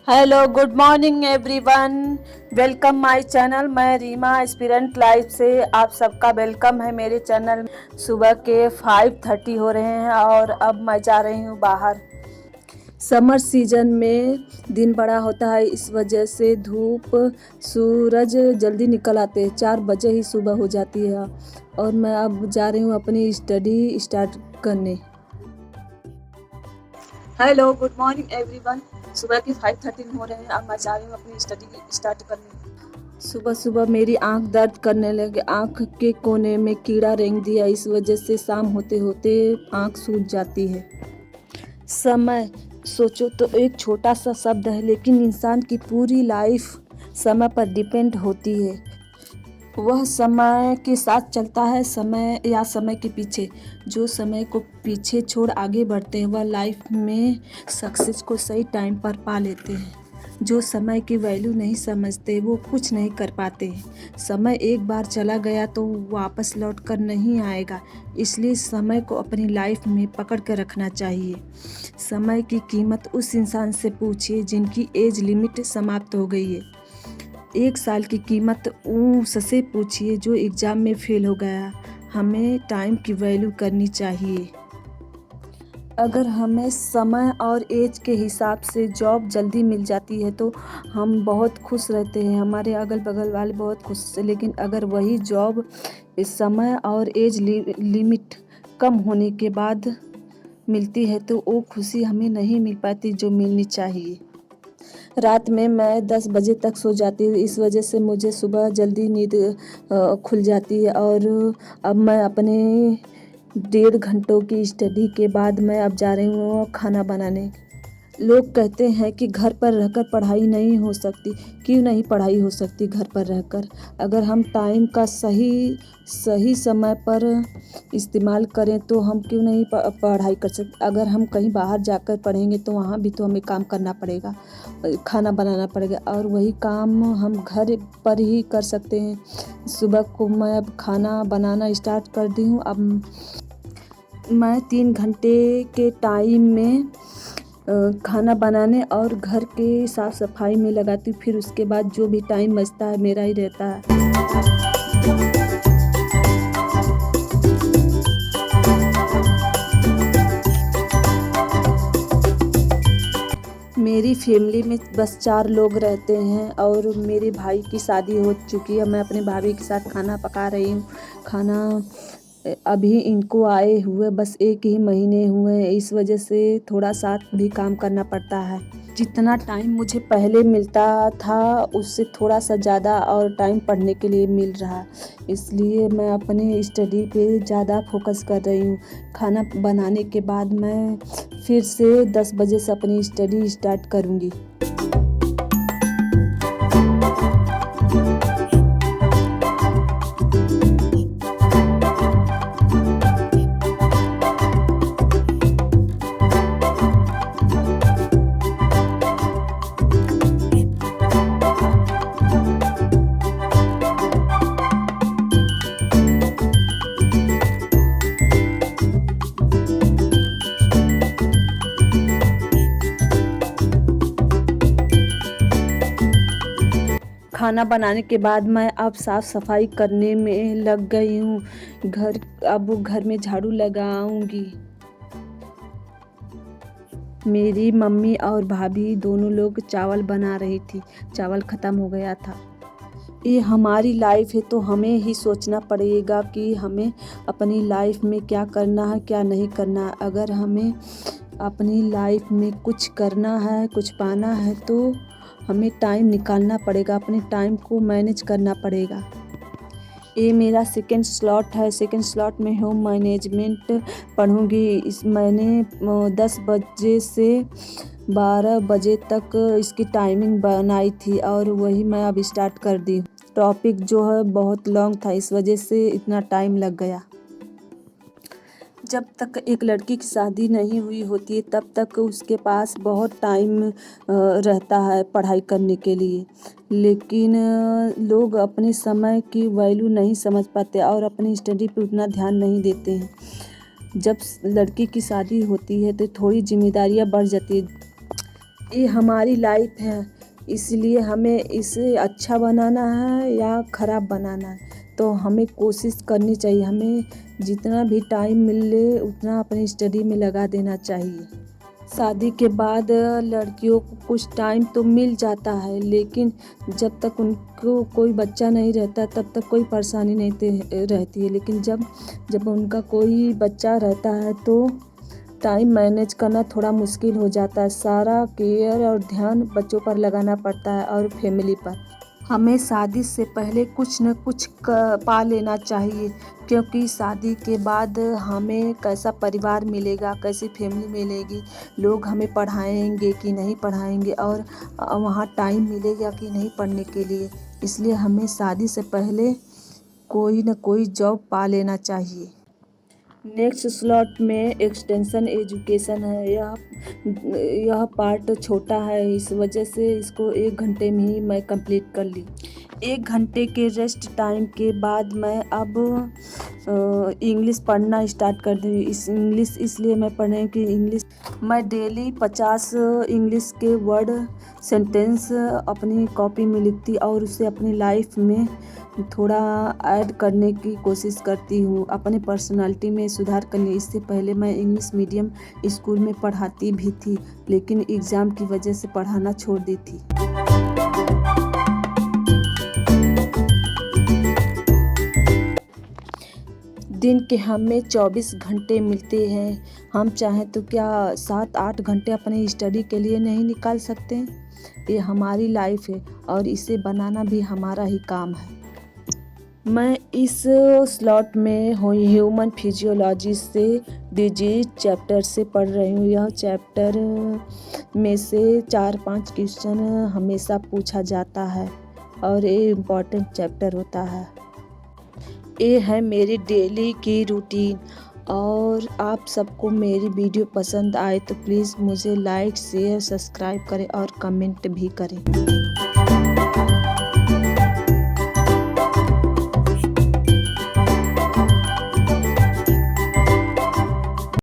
Hello good morning everyone. Welcome my channel. मैं Reema aspirant life से आप सबका वेलकम है मेरे चैनल में। सुबह के 5:30 हो रहे हैं और अब मैं जा रही हूँ बाहर। समर सीजन में दिन बड़ा होता है, इस वजह से धूप सूरज जल्दी निकल आते हैं। 4 बजे ही सुबह हो जाती है और मैं अब जा रही हूँ अपनी स्टडी स्टार्ट करने। Hello good morning everyone. सुबह के 5:30 हो रहे हैं। अब मैं जा रही हूँ अपनी स्टडी स्टार्ट करने। सुबह सुबह मेरी आंख दर्द करने लगे। आंख के कोने में कीड़ा रेंग दिया, इस वजह से शाम होते होते आंख सूज जाती है। समय सोचो तो एक छोटा सा शब्द है, लेकिन इंसान की पूरी लाइफ समय पर डिपेंड होती है। वह समय के साथ चलता है, समय या समय के पीछे। जो समय को पीछे छोड़ आगे बढ़ते हैं वह लाइफ में सक्सेस को सही टाइम पर पा लेते हैं। जो समय की वैल्यू नहीं समझते वो कुछ नहीं कर पाते। समय एक बार चला गया तो वापस लौट कर नहीं आएगा, इसलिए समय को अपनी लाइफ में पकड़ कर रखना चाहिए। समय की कीमत उस इंसान से पूछिए जिनकी एज लिमिट समाप्त हो गई है। 1 साल की कीमत उससे पूछिए जो एग्ज़ाम में फेल हो गया। हमें टाइम की वैल्यू करनी चाहिए। अगर हमें समय और एज के हिसाब से जॉब जल्दी मिल जाती है तो हम बहुत खुश रहते हैं, हमारे अगल बगल वाले बहुत खुश हैं। लेकिन अगर वही जॉब समय और एज लिमिट कम होने के बाद मिलती है तो वो खुशी हमें नहीं मिल पाती जो मिलनी चाहिए। रात में मैं 10 बजे तक सो जाती हूँ, इस वजह से मुझे सुबह जल्दी नींद खुल जाती है। और अब मैं अपने 1.5 घंटों की स्टडी के बाद मैं अब जा रही हूँ खाना बनाने। लोग कहते हैं कि घर पर रहकर पढ़ाई नहीं हो सकती। क्यों नहीं पढ़ाई हो सकती घर पर रहकर? अगर हम टाइम का सही समय पर इस्तेमाल करें तो हम क्यों नहीं पढ़ाई कर सकते। अगर हम कहीं बाहर जाकर पढ़ेंगे तो वहाँ भी तो हमें काम करना पड़ेगा, खाना बनाना पड़ेगा, और वही काम हम घर पर ही कर सकते हैं। सुबह को मैं अब खाना बनाना स्टार्ट कर दी हूँ। अब मैं 3 घंटे के टाइम में खाना बनाने और घर के साफ़ सफाई में लगाती हूँ। फिर उसके बाद जो भी टाइम बचता है मेरा ही रहता है। मेरी फैमिली में बस 4 लोग रहते हैं और मेरे भाई की शादी हो चुकी है। मैं अपने भाभी के साथ खाना पका रही हूँ। खाना अभी इनको आए हुए बस 1 ही महीने हुए हैं, इस वजह से थोड़ा साथ भी काम करना पड़ता है। जितना टाइम मुझे पहले मिलता था उससे थोड़ा सा ज़्यादा और टाइम पढ़ने के लिए मिल रहा, इसलिए मैं अपने स्टडी पे ज़्यादा फोकस कर रही हूँ। खाना बनाने के बाद मैं फिर से 10 बजे से अपनी स्टडी स्टार्ट करूँगी। खाना बनाने के बाद मैं अब साफ़ सफाई करने में लग गई हूँ। अब घर में झाड़ू लगाऊंगी। मेरी मम्मी और भाभी दोनों लोग चावल बना रही थी, चावल ख़त्म हो गया था। ये हमारी लाइफ है तो हमें ही सोचना पड़ेगा कि हमें अपनी लाइफ में क्या करना है क्या नहीं करना है। अगर हमें अपनी लाइफ में कुछ करना है, कुछ पाना है तो हमें टाइम निकालना पड़ेगा, अपने टाइम को मैनेज करना पड़ेगा। ये मेरा सेकंड स्लॉट है। सेकंड स्लॉट में होम मैनेजमेंट पढ़ूँगी। मैंने 10 बजे से 12 बजे तक इसकी टाइमिंग बनाई थी और वही मैं अब स्टार्ट कर दी। टॉपिक जो है बहुत लॉन्ग था, इस वजह से इतना टाइम लग गया। जब तक एक लड़की की शादी नहीं हुई होती है तब तक उसके पास बहुत टाइम रहता है पढ़ाई करने के लिए, लेकिन लोग अपने समय की वैल्यू नहीं समझ पाते और अपनी स्टडी पे उतना ध्यान नहीं देते हैं। जब लड़की की शादी होती है तो थोड़ी जिम्मेदारियां बढ़ जाती है। ये हमारी लाइफ है, इसलिए हमें इसे अच्छा बनाना है या ख़राब बनाना है। तो हमें कोशिश करनी चाहिए, हमें जितना भी टाइम मिले उतना अपनी स्टडी में लगा देना चाहिए। शादी के बाद लड़कियों को कुछ टाइम तो मिल जाता है, लेकिन जब तक उनको कोई बच्चा नहीं रहता तब तक कोई परेशानी नहीं रहती है। लेकिन जब उनका कोई बच्चा रहता है तो टाइम मैनेज करना थोड़ा मुश्किल हो जाता है। सारा केयर और ध्यान बच्चों पर लगाना पड़ता है और फैमिली पर। हमें शादी से पहले कुछ न कुछ पा लेना चाहिए, क्योंकि शादी के बाद हमें कैसा परिवार मिलेगा, कैसी फैमिली मिलेगी, लोग हमें पढ़ाएंगे कि नहीं पढ़ाएंगे, और वहाँ टाइम मिलेगा कि नहीं पढ़ने के लिए। इसलिए हमें शादी से पहले कोई न कोई जॉब पा लेना चाहिए। नेक्स्ट स्लॉट में एक्सटेंशन एजुकेशन है। यह पार्ट छोटा है, इस वजह से इसको 1 घंटे में ही मैं कंप्लीट कर ली। 1 घंटे के रेस्ट टाइम के बाद मैं अब इंग्लिश पढ़ना स्टार्ट कर दी। इंग्लिश इसलिए मैं पढ़ रही हूँ कि इंग्लिश मैं डेली 50 इंग्लिश के वर्ड सेंटेंस अपनी कॉपी में लिखती और उसे अपनी लाइफ में थोड़ा ऐड करने की कोशिश करती हूँ, अपनी पर्सनालिटी में सुधार करने। इससे पहले मैं इंग्लिश मीडियम स्कूल में पढ़ाती भी थी, लेकिन एग्ज़ाम की वजह से पढ़ाना छोड़ दी थी। दिन के हमें 24 घंटे मिलते हैं, हम चाहें तो क्या 7-8 घंटे अपनी स्टडी के लिए नहीं निकाल सकते? ये हमारी लाइफ है और इसे बनाना भी हमारा ही काम है। मैं इस स्लॉट में ह्यूमन फिजियोलॉजी से डिजीज चैप्टर से पढ़ रही हूँ। यह चैप्टर में से 4-5 क्वेश्चन हमेशा पूछा जाता है और ये इम्पॉर्टेंट चैप्टर होता है। ये है मेरी डेली की रूटीन, और आप सबको मेरी वीडियो पसंद आए तो प्लीज़ मुझे लाइक, शेयर, सब्सक्राइब करें और कमेंट भी करें।